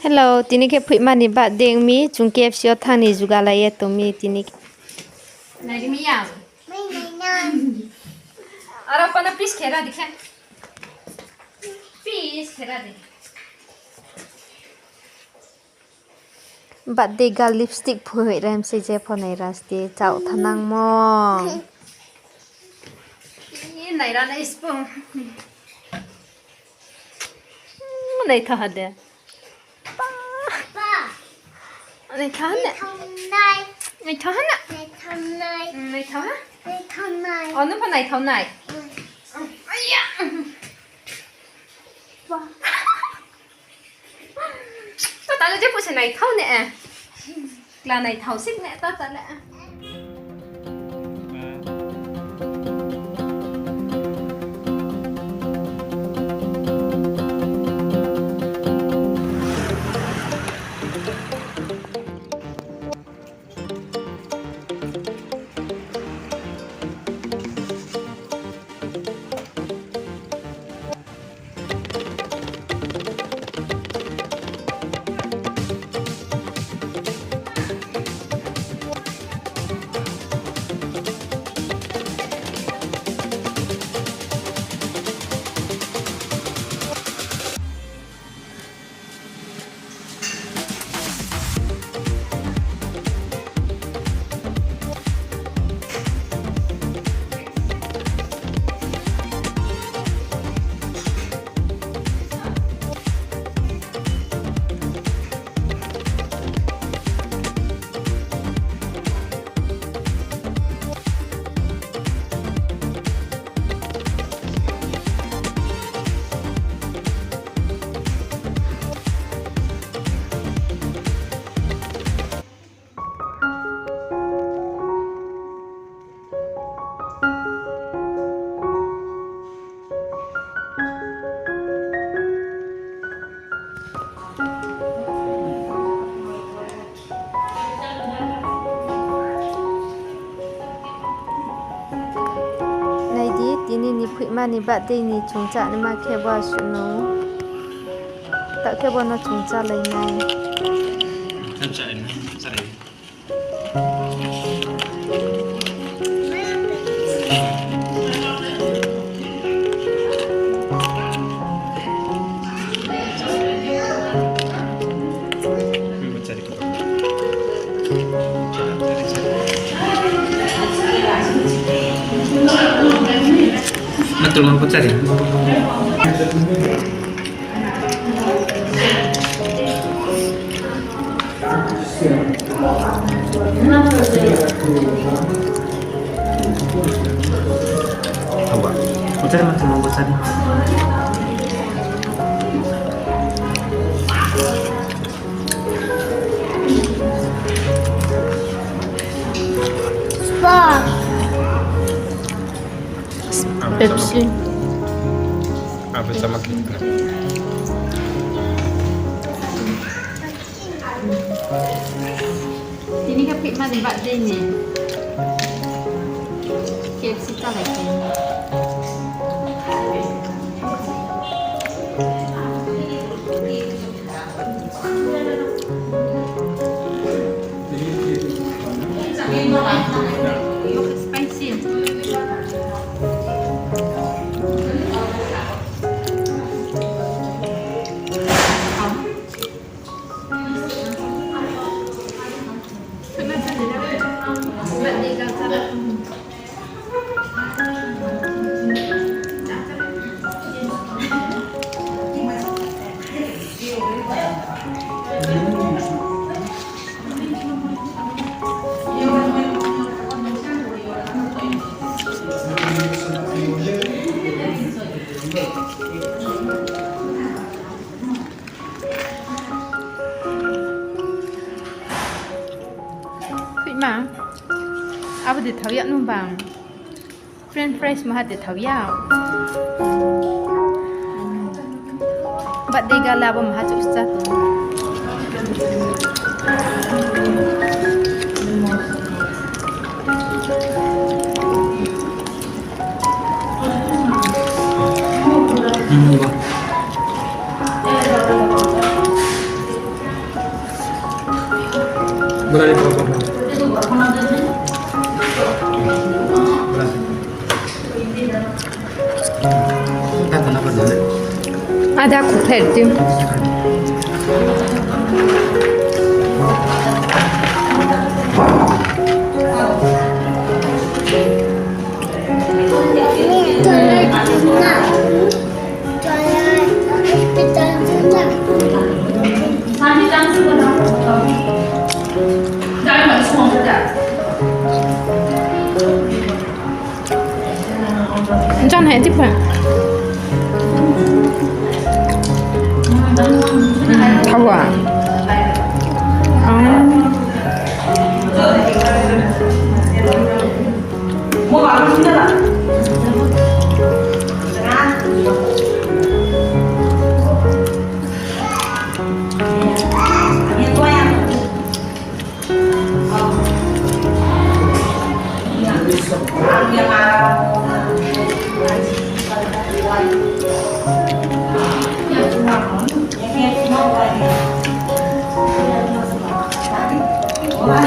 Hello, tini ke Phuihma ni ba deng mi chung KFC thang ni juga la ye to mi tini. Này đi mi yang. Ara pana please khera dikha. Please khera de. Ba de gal lipstick phoi ram se je phonai rasti chau thanang mo. Ni nai ra na spoon. Này thà de. Này thà nè. Này thà nè. Này thà. Nó phần này thau này. Ây da. Tao tao cho phụ này thau nè. Là này thau xích nè tao tao nè. Tini ni Phuihma ni ba de ni chungcha ni ma kheba suno ta kheba na chungcha lai nai chungcha ni sare Tulungan ko cari. Coba. Ko cari mas tulungan ko cari. Stop. Pepsi. Apa sama kita? Ini kan Phuihma di bak de ni. KFC tak lagi. Spicy. Phuihma, apa dia tahu ya numpang? French fries mah dia tahu ya. Bat dia galau mah cuk satu. Berani apa? Kenapa dulu? Ada aku pergi. Cho này tiếp ạ. Thau à? Mua vào không được ạ? Bye.